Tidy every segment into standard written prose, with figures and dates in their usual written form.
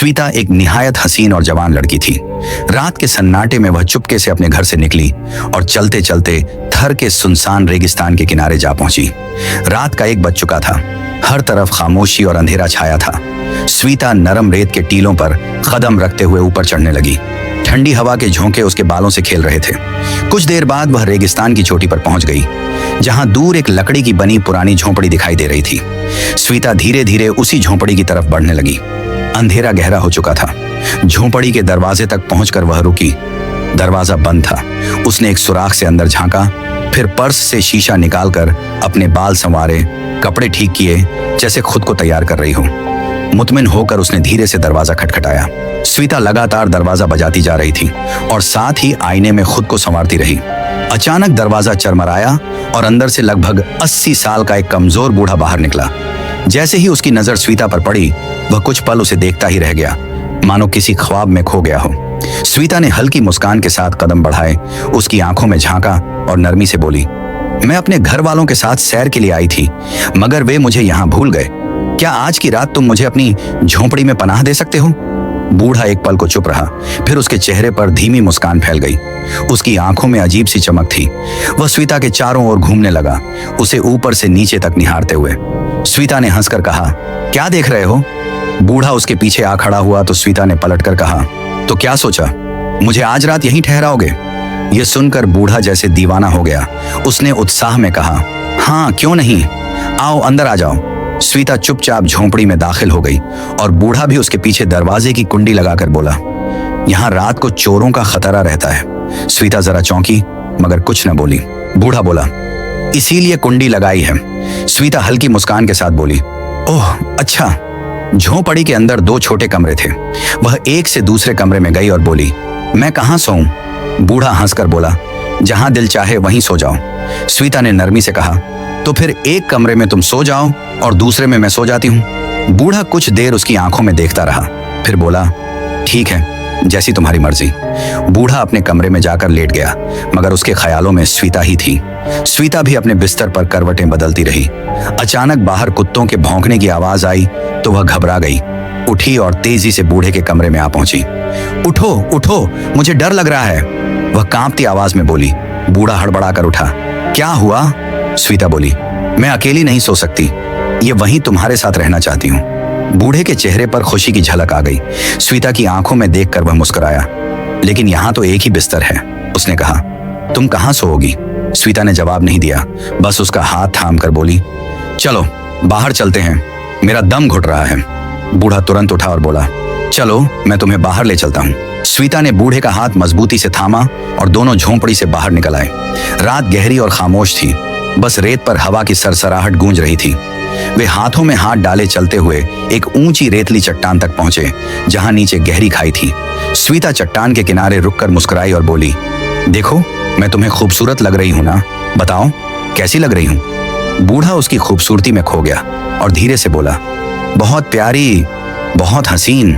स्वीता एक निहायत हसीन और जवान लड़की थी। रात के सन्नाटे में वह चुपके से अपने घर से निकली और चलते चलते थर के सुनसान रेगिस्तान के किनारे जा पहुंची। रात का 1 बज चुका था। हर तरफ खामोशी और अंधेरा छाया था। स्वीता नरम रेत के टीलों पर कदम रखते हुए ऊपर चढ़ने लगी। ठंडी हवा के झोंके उसके बालों से खेल रहे थे। कुछ देर बाद वह रेगिस्तान की चोटी पर पहुंच गई, जहां दूर एक लकड़ी की बनी पुरानी झोंपड़ी दिखाई दे रही थी। स्वीता धीरे धीरे उसी झोंपड़ी की तरफ बढ़ने लगी। अंधेरा गहरा हो चुका था। झोंपड़ी के दरवाजे तक पहुंचकर वह रुकी। दरवाजा बंद था। उसने एक सुराख से अंदर झांका, फिर पर्स से शीशा निकालकर अपने बाल संवारे, कपड़े ठीक किए, जैसे खुद को तैयार कर रही हो। मुतमिन होकर उसने धीरे से दरवाजा खटखटाया। स्वीता लगातार दरवाजा बजाती जा रही थी और साथ ही आईने में खुद को संवारती रही। अचानक दरवाजा चरमराया और अंदर से लगभग 80 साल का एक कमजोर बूढ़ा बाहर निकला। जैसे ही उसकी नजर स्वीता पर पड़ी, वह कुछ पल उसे देखता ही रह गया, मानो किसी ख्वाब में खो गया हो। स्वीता ने हल्की मुस्कान के साथ कदम बढ़ाए, उसकी आंखों में झांका और नरमी से बोली, मैं अपने घर वालों के साथ सैर के लिए आई थी, मगर वे मुझे यहाँ भूल गए। क्या आज की रात तुम मुझे अपनी झोंपड़ी में पनाह दे सकते हो? बूढ़ा एक पल को चुप रहा, फिर उसके चेहरे पर धीमी मुस्कान फैल गई। उसकी आंखों में अजीब सी चमक थी। वह स्वीता के चारों ओर घूमने लगा, उसे ऊपर से नीचे तक निहारते हुए। स्वीता ने हंसकर कहा, क्या देख रहे हो? बूढ़ा उसके पीछे आ खड़ा हुआ तो स्वीता ने पलटकर कहा, तो क्या सोचा, मुझे आज रात यहीं ठहराओगे? यह सुनकर बूढ़ा जैसे दीवाना हो गया। उसने उत्साह में कहा, हाँ क्यों नहीं, आओ अंदर आ जाओ। स्वीता चुपचाप झोंपड़ी में दाखिल हो गई और बूढ़ा भी उसके पीछे दरवाजे की कुंडी लगाकर बोला, यहाँ रात को चोरों का खतरा रहता है। स्वीता जरा चौंकी मगर कुछ न बोली। बूढ़ा बोला, इसीलिए कुंडी लगाई है। स्वीता हल्की मुस्कान के साथ बोली, ओह अच्छा। झोंपड़ी के अंदर 2 छोटे कमरे थे। वह एक से दूसरे कमरे में गई और बोली, मैं कहाँ सोऊं? बूढ़ा हंसकर बोला, जहां दिल चाहे वहीं सो जाओ। स्वीता ने नरमी से कहा, तो फिर एक कमरे में तुम सो जाओ और दूसरे में मैं सो जाती हूँ। बूढ़ा कुछ देर उसकी आंखों में देखता रहा, फिर बोला, ठीक है, जैसी तुम्हारी मर्जी। बूढ़ा अपने कमरे में जाकर लेट गया, मगर उसके ख्यालों में स्वीता ही थी। स्वीता भी अपने बिस्तर पर करवटें बदलती रही। अचानक बाहर कुत्तों के भौंकने की आवाज आई तो वह घबरा गई, उठी और तेजी से बूढ़े के कमरे में आ पहुंची। उठो उठो, मुझे डर लग रहा है, वह कांपती आवाज में बोली। बूढ़ा हड़बड़ाकर उठा। क्या हुआ? स्वीता बोली, मैं अकेली नहीं सो सकती, ये वहीं तुम्हारे साथ रहना चाहती हूँ। बूढ़े के चेहरे पर खुशी की झलक आ गई। स्वीता की आंखों में देखकर वह मुस्कुराया। लेकिन यहाँ तो एक ही बिस्तर है, उसने कहा। तुम कहाँ सोओगी? स्वीता ने जवाब नहीं दिया, बस उसका हाथ थाम कर बोली, चलो बाहर चलते हैं, मेरा दम घुट रहा है। बूढ़ा तुरंत उठा और बोला, चलो मैं तुम्हें बाहर ले चलता हूँ। स्वीता ने बूढ़े का हाथ मजबूती से थामा और दोनों झोंपड़ी से बाहर निकल आए। रात गहरी और खामोश थी, बस रेत पर हवा की सरसराहट गूंज रही थी। वे हाथों में हाथ डाले चलते हुए एक ऊंची रेतली चट्टान तक पहुंचे, जहां नीचे गहरी खाई थी। स्वीता चट्टान के किनारे रुककर मुस्कुराई और बोली, देखो मैं तुम्हें खूबसूरत लग रही हूं ना, बताओ कैसी लग रही हूं? बूढ़ा उसकी खूबसूरती में खो गया और धीरे से बोला, बहुत प्यारी, बहुत हसीन।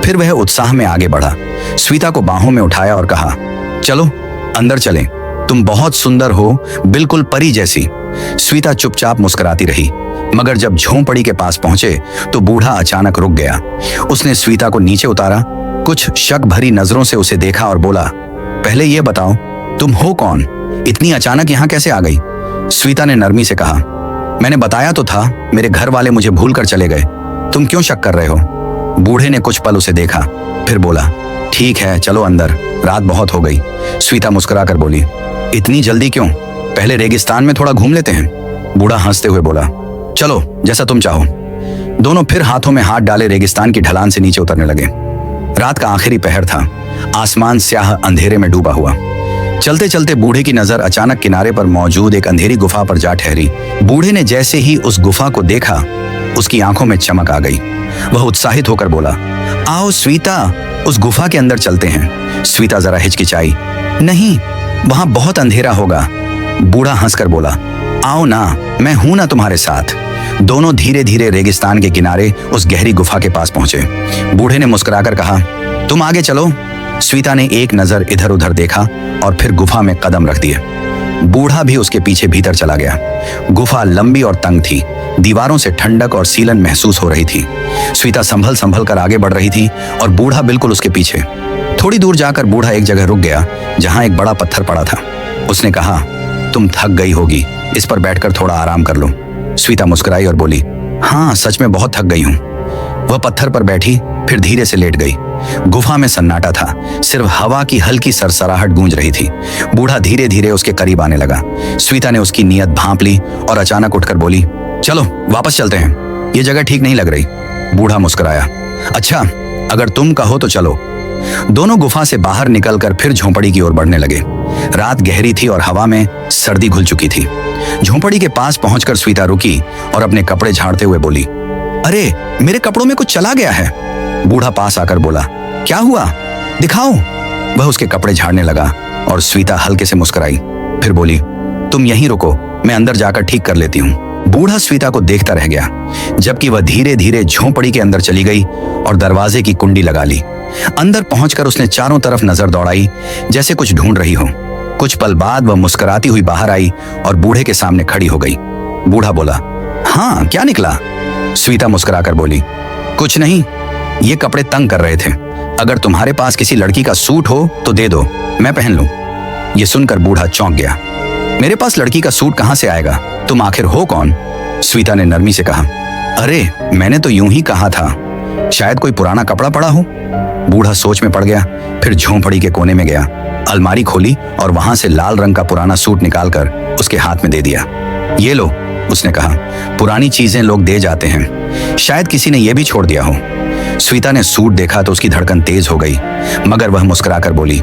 फिर वह उत्साह में आगे बढ़ा, स्वीता को बाहों में उठाया और कहा, चलो अंदर चलें, तुम बहुत सुंदर हो, बिल्कुल परी जैसी। स्वीता चुपचाप मुस्कुराती रही, मगर जब झोंपड़ी के पास पहुंचे तो बूढ़ा अचानक रुक गया। उसने स्वीता को नीचे उतारा, कुछ शक भरी नजरों से उसे देखा और बोला, पहले ये बताओ तुम हो कौन? इतनी अचानक यहाँ कैसे आ गई? स्वीता ने नरमी से कहा, मैंने बताया तो था, मेरे घर वाले मुझे भूल कर चले गए, तुम क्यों शक कर रहे हो? बूढ़े ने कुछ पल उसे देखा, फिर बोला, ठीक है चलो अंदर, रात बहुत हो गई। स्वीता मुस्कुराकर बोली, इतनी जल्दी क्यों? पहले रेगिस्तान में थोड़ा घूम लेते हैं। बूढ़ा हंसते हुए बोला, चलो जैसा तुम चाहो। दोनों फिर हाथों में हाथ डाले रेगिस्तान की ढलान से नीचे उतरने लगे। रात का आखिरी पहर था, आसमान स्याह अंधेरे में डूबा हुआ। चलते चलते बूढ़े की नजर अचानक किनारे पर मौजूद एक अंधेरी गुफा पर जा ठहरी। बूढ़े ने जैसे ही उस गुफा को देखा, उसकी आंखों में चमक आ गई। वह उत्साहित होकर बोला, आओ स्वीता, उस गुफा के अंदर चलते हैं। स्वीता जरा हिचकिचाई, नहीं वहां बहुत अंधेरा होगा। बूढ़ा हंसकर बोला, आओ ना, मैं हूं ना तुम्हारे साथ। दोनों धीरे धीरे रेगिस्तान के किनारे उस गहरी गुफा के पास पहुंचे। बूढ़े ने मुस्कुराकर कहा, तुम आगे चलो। स्वीता ने एक नजर इधर उधर देखा और फिर गुफा में कदम रख दिए। बूढ़ा भी उसके पीछे भीतर चला गया। गुफा लंबी और तंग थी। दीवारों से ठंडक और सीलन महसूस हो रही थी। स्वीता संभल संभल कर आगे बढ़ रही थी और बूढ़ा बिल्कुल उसके पीछे। थोड़ी दूर जाकर बूढ़ा एक जगह रुक गया जहां एक बड़ा पत्थर पड़ा था। उसने कहा, तुम थक गई होगी, इस पर बैठकर थोड़ा आराम कर लो। स्वीता मुस्कुराई और बोली, हाँ सच में बहुत थक गई हूं। वह पत्थर पर बैठी, फिर धीरे से लेट गई। गुफा में सन्नाटा था, सिर्फ हवा की हल्की सरसराहट गूंज रही थी। बूढ़ा धीरे धीरे उसके करीब आने लगा। स्वीता ने उसकी नीयत भांप ली और अचानक उठकर बोली, चलो वापस चलते हैं, ये जगह ठीक नहीं लग रही। बूढ़ा मुस्कुराया, अच्छा अगर तुम कहो तो चलो। दोनों गुफा से बाहर निकलकर फिर झोंपड़ी की ओर बढ़ने लगे। रात गहरी थी और हवा में सर्दी घुल चुकी थी। झोंपड़ी के पास पहुंचकर स्वीता रुकी और अपने कपड़े झाड़ते हुए बोली, अरे मेरे कपड़ों में कुछ चला गया है। बूढ़ा पास आकर बोला, क्या हुआ, दिखाओ। वह उसके कपड़े झाड़ने लगा और स्वीता हल्के से मुस्कुराई, फिर बोली, तुम यहीं रुको, मैं अंदर जाकर ठीक कर लेती हूँ। बूढ़ा स्वीता को देखता रह गया, जबकि वह धीरे धीरे झोंपड़ी के अंदर चली गई और दरवाजे की कुंडी लगा ली। अंदर पहुंचकर उसने चारों तरफ नजर दौड़ाई, जैसे कुछ ढूंढ रही हो। कुछ पल बाद वह मुस्कुराती हुई बाहर आई और बूढ़े के सामने खड़ी हो गई। बूढ़ा बोला, हाँ क्या निकला? स्वीता मुस्कुराकर बोली, कुछ नहीं, ये कपड़े तंग कर रहे थे। अगर तुम्हारे पास किसी लड़की का सूट हो तो दे दो, मैं पहन लूं। ये सुनकर बूढ़ा चौंक गया। मेरे पास लड़की का सूट कहां से आएगा? तुम आखिर हो कौन? स्वीता ने नरमी से कहा, अरे मैंने तो यूं ही कहा था, शायद कोई पुराना कपड़ा पड़ा हो। बूढ़ा सोच में पड़ गया, फिर झोंपड़ी के कोने में गया, अलमारी खोली और वहां से लाल रंग का पुराना सूट निकालकर उसके हाथ में दे दिया। ये लो, उसने कहा, पुरानी चीजें लोग दे जाते हैं, शायद किसी ने यह भी छोड़ दिया हो। स्वीता ने सूट देखा तो उसकी धड़कन तेज हो गई, मगर वह मुस्कुराकर बोली,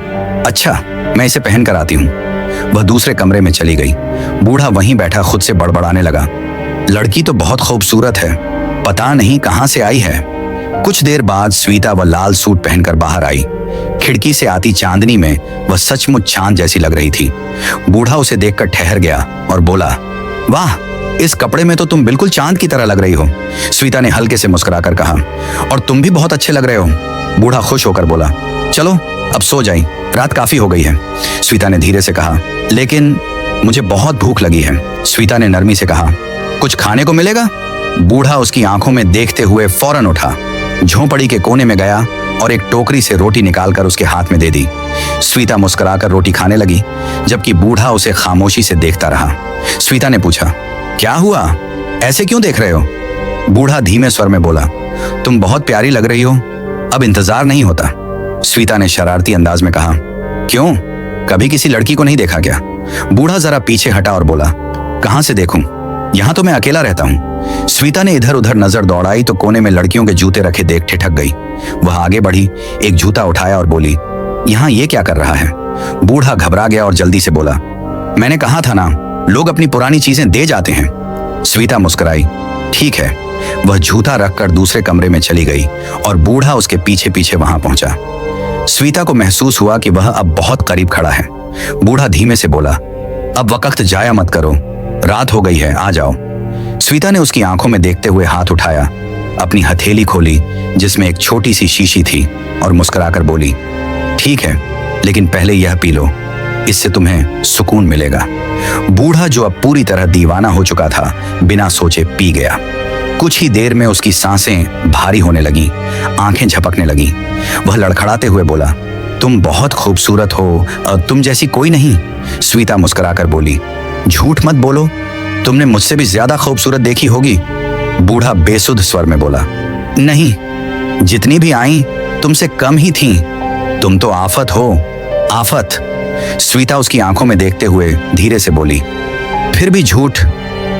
अच्छा मैं इसे पहन कर आती हूँ। वह दूसरे कमरे में चली गई। बूढ़ा वहीं बैठा खुद से बड़बड़ाने लगा, लड़की तो बहुत खूबसूरत है, पता नहीं कहां से आई है। कुछ देर बाद स्वीता वह लाल सूट पहनकर बाहर आई। खिड़की से आती चांदनी में वह सचमुच चांद जैसी लग रही थी। बूढ़ा उसे देखकर ठहर गया और बोला, वाह, इस कपड़े में तो तुम बिल्कुल चांद की तरह लग रही हो। स्वीता ने हल्के से मुस्कुराकर कहा, और तुम भी बहुत अच्छे लग रहे हो। बूढ़ा खुश होकर बोला, चलो अब सो जाएं, रात काफी हो गई है। स्वीता ने धीरे से कहा, लेकिन मुझे बहुत भूख लगी है। स्वीता ने नरमी से कहा, कुछ खाने को मिलेगा? बूढ़ा उसकी आंखों में देखते हुए फौरन उठा, झोंपड़ी के कोने में गया और एक टोकरी से रोटी निकालकर उसके हाथ में दे दी। स्वीता मुस्कुराकर रोटी खाने लगी, जबकि बूढ़ा उसे खामोशी से देखता रहा। स्वीता ने पूछा, क्या हुआ, ऐसे क्यों देख रहे हो? बूढ़ा धीमे स्वर में बोला, तुम बहुत प्यारी लग रही हो, अब इंतजार नहीं होता। स्वीता ने शरारती अंदाज में कहा, क्यों, कभी किसी लड़की को नहीं देखा क्या? बूढ़ा जरा पीछे हटा और बोला, कहां से देखूं, यहां तो मैं अकेला रहता हूं। स्वीता ने इधर उधर नजर दौड़ाई तो कोने में लड़कियों के जूते रखे देख ठिठक गई। वह आगे बढ़ी, एक जूता उठाया और बोली, यहां ये क्या कर रहा है? बूढ़ा घबरा गया और जल्दी से बोला, मैंने कहा था ना, लोग अपनी पुरानी चीजें दे जाते हैं। स्वीता मुस्कुराई, ठीक है। वह जूता रखकर दूसरे कमरे में चली गई और बूढ़ा उसके पीछे पीछे वहां पहुंचा। स्वीता को महसूस हुआ कि वह अब बहुत करीब खड़ा है। बूढ़ा धीमे से बोला, अब वक्त जाया मत करो, रात हो गई है, आ जाओ। स्वीता ने उसकी आंखों में देखते हुए हाथ उठाया, अपनी हथेली खोली जिसमें एक छोटी सी शीशी थी और मुस्कुराकर बोली, ठीक है, लेकिन पहले यह पी लो, इससे तुम्हें सुकून मिलेगा। बूढ़ा जो अब पूरी तरह दीवाना हो चुका था, बिना सोचे पी गया। कुछ ही देर में उसकी सांसें भारी होने लगी, आंखें झपकने लगी। वह लड़खड़ाते हुए बोला, तुम बहुत खूबसूरत हो, तुम जैसी कोई नहीं। स्वीता मुस्कुराकर बोली, झूठ मत बोलो, तुमने मुझसे भी ज्यादा खूबसूरत देखी होगी। बूढ़ा बेसुध स्वर में बोला, नहीं, जितनी भी आई तुमसे कम ही थीं, तुम तो आफत हो, आफत। स्वीता उसकी आंखों में देखते हुए धीरे से बोली, फिर भी झूठ।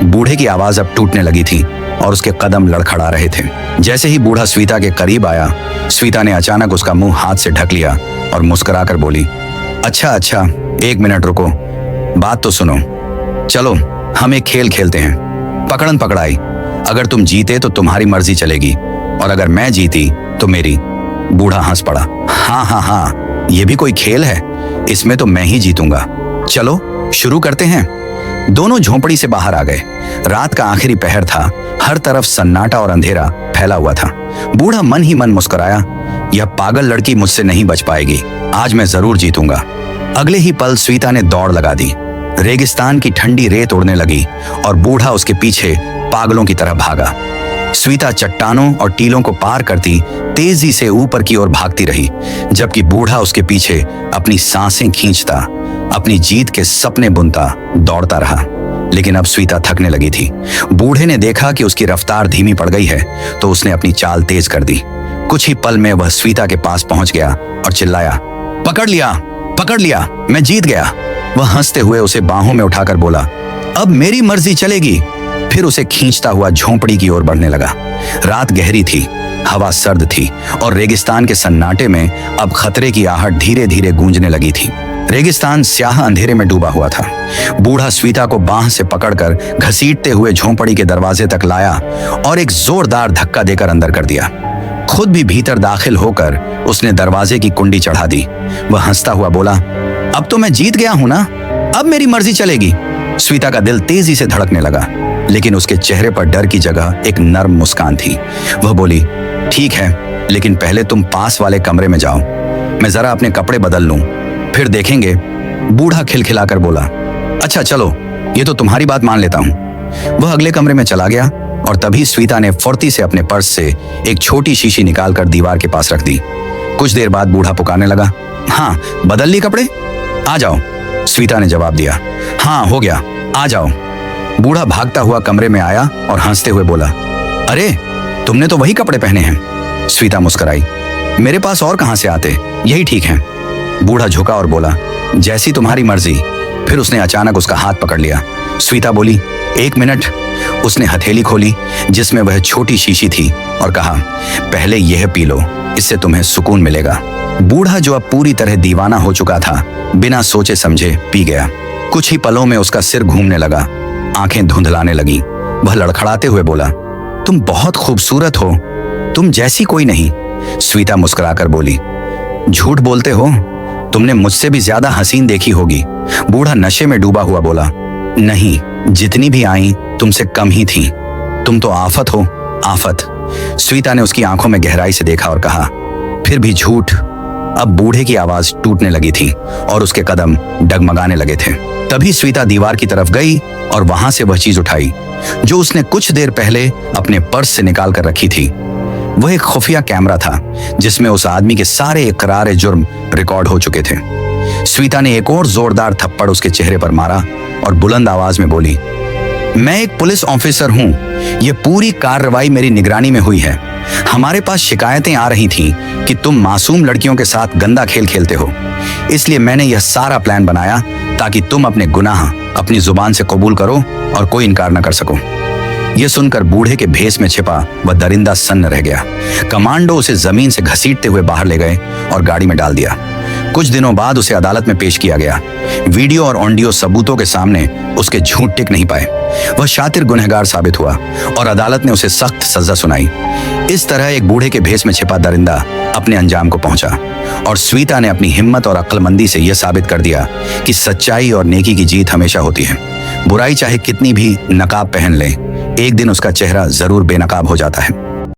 बूढ़े की आवाज अब टूटने लगी थी और उसके कदम लड़खड़ा रहे थे। जैसे ही बूढ़ा स्वीता के करीब आया, स्वीता ने अचानक उसका मुंह हाथ से ढक लिया और मुस्कुराकर बोली, अच्छा, एक मिनट रुको, बात तो सुनो। चलो हम एक खेल खेलते हैं, पकड़न पकड़ाई। अगर तुम जीते तो तुम्हारी मर्जी चलेगी और अगर मैं जीती तो मेरी। बूढ़ा हंस पड़ा, हाँ, ये भी कोई खेल है, इसमें तो मैं ही जीतूंगा। चलो शुरू करते हैं। दोनों झोंपड़ी से बाहर आ गए। रात का आखिरी पहर था, हर तरफ सन्नाटा और अंधेरा फैला हुआ था। बूढ़ा मन ही मन मुस्कुराया, यह पागल लड़की मुझसे नहीं बच पाएगी, आज मैं जरूर जीतूंगा। अगले ही पल स्वीता ने दौड़ लगा दी। रेगिस्तान की ठंडी रेत उड़ने लगी और बूढ़ा उसके पीछे पागलों की तरह भागा। स्वीता चट्टानों और टीलों को पार करती तेजी से ऊपर की ओर भागती रही, जबकि बूढ़ा उसके पीछे अपनी सांसें खींचता, अपनी जीत के सपने बुनता दौड़ता रहा। लेकिन अब स्वीता थकने लगी थी। बूढ़े ने देखा कि उसकी रफ्तार धीमी पड़ गई है, तो उसने अपनी चाल तेज कर दी। कुछ ही पल में वह स्वीता के पास पहुंच गया और चिल्लाया, पकड़ लिया, मैं जीत गया। वह हंसते हुए उसे बाहों में उठाकर बोला, अब मेरी मर्जी चलेगी। फिर उसे खींचता हुआ झोंपड़ी की ओर बढ़ने लगा। रात गहरी थी, हवा सर्द थी और रेगिस्तान के सन्नाटे में अब खतरे की आहट धीरे धीरे गूंजने लगी थी। रेगिस्तान स्याह अंधेरे में डूबा हुआ था। बूढ़ा स्वीता को बांह से पकड़कर घसीटते हुए झोंपड़ी के दरवाजे तक लाया और एक जोरदार धक्का देकर अंदर कर दिया। खुद भी भीतर दाखिल होकर उसने दरवाजे की कुंडी चढ़ा दी। वह हंसता हुआ बोला, अब तो मैं जीत गया हूं ना, अब मेरी मर्जी चलेगी। स्वीता का दिल तेजी से धड़कने लगा, लेकिन उसके चेहरे पर डर की जगह एक नर्म मुस्कान थी। वह बोली, ठीक है, लेकिन पहले तुम पास वाले कमरे में जाओ, मैं जरा अपने कपड़े बदल लूं, फिर देखेंगे। बूढ़ा खिलखिलाकर बोला, अच्छा चलो, ये तो तुम्हारी बात मान लेता हूं। वह अगले कमरे में चला गया और तभी स्वीता ने फुर्ती से अपने पर्स से एक छोटी शीशी निकालकर दीवार के पास रख दी। कुछ देर बाद बूढ़ा पुकारने लगा, हाँ, बदल लिए कपड़े? आ जाओ। स्वीता ने जवाब दिया, हाँ हो गया, आ जाओ। बूढ़ा भागता हुआ कमरे में आया और हंसते हुए बोला, अरे तुमने तो वही कपड़े पहने हैं। स्वीता मुस्कुराई, मेरे पास और कहां से आते, यही ठीक है। बूढ़ा झुका और बोला, जैसी तुम्हारी मर्जी। फिर उसने अचानक उसका हाथ पकड़ लिया। स्वीता बोली, एक मिनट। उसने हथेली खोली जिसमें वह छोटी शीशी थी और कहा, पहले यह पी लो, इससे तुम्हें सुकून मिलेगा। बूढ़ा जो अब पूरी तरह दीवाना हो चुका था, बिना सोचे समझे पी गया। कुछ ही पलों में उसका सिर घूमने लगा, आंखें धुंधलाने लगी। वह लड़खड़ाते हुए बोला, तुम बहुत खूबसूरत हो, तुम जैसी कोई नहीं। स्वीता मुस्कुराकर बोली, झूठ बोलते हो, तुमने मुझसे भी ज्यादा हसीन देखी होगी। बूढ़ा नशे में डूबा हुआ बोला, नहीं, जितनी भी आई तुमसे कम ही थी, तुम तो आफत हो, आफत। स्वीता ने उसकी आंखों में गहराई से देखा और कहा, फिर भी झूठ। अब बूढ़े की आवाज टूटने लगी थी और उसके कदम डगमगाने लगे थे। तभी स्वीता दीवार की तरफ गई और वहां से वह चीज उठाई जो उसने कुछ देर पहले अपने पर्स से निकाल कर रखी थी। वह एक खुफिया कैमरा था जिसमें उस आदमी के सारे इकरार जुर्म रिकॉर्ड हो चुके थे। स्वीता ने एक और जोरदार थप्पड़ उसके चेहरे पर मारा और बुलंद आवाज में बोली, मैं एक पुलिस ऑफिसर हूं, यह पूरी कार्रवाई मेरी निगरानी में हुई है। हमारे पास शिकायतें आ रही थीं कि तुम मासूम लड़कियों के साथ गंदा खेल खेलते हो, इसलिए मैंने यह सारा प्लान बनाया ताकि तुम अपने गुनाह अपनी जुबान से कबूल करो और कोई इनकार न कर सको। यह सुनकर बूढ़े के भेष में छिपा वह दरिंदा सन्न रह गया। कमांडो उसे जमीन से घसीटते हुए बाहर ले गए और गाड़ी में डाल दिया। कुछ दिनों बाद उसे अदालत में पेश किया गया। वीडियो और ऑडियो सबूतों के सामने उसके झूठ टिक नहीं पाए। वह शातिर गुनहगार साबित हुआ और अदालत ने उसे सख्त सजा सुनाई। इस तरह एक बूढ़े के भेष में छिपा दरिंदा अपने अंजाम को पहुंचा और स्वीता ने अपनी हिम्मत और अक्लमंदी से यह साबित कर दिया कि सच्चाई और नेकी की जीत हमेशा होती है। बुराई चाहे कितनी भी नकाब पहन ले, एक दिन उसका चेहरा जरूर बेनकाब हो जाता है।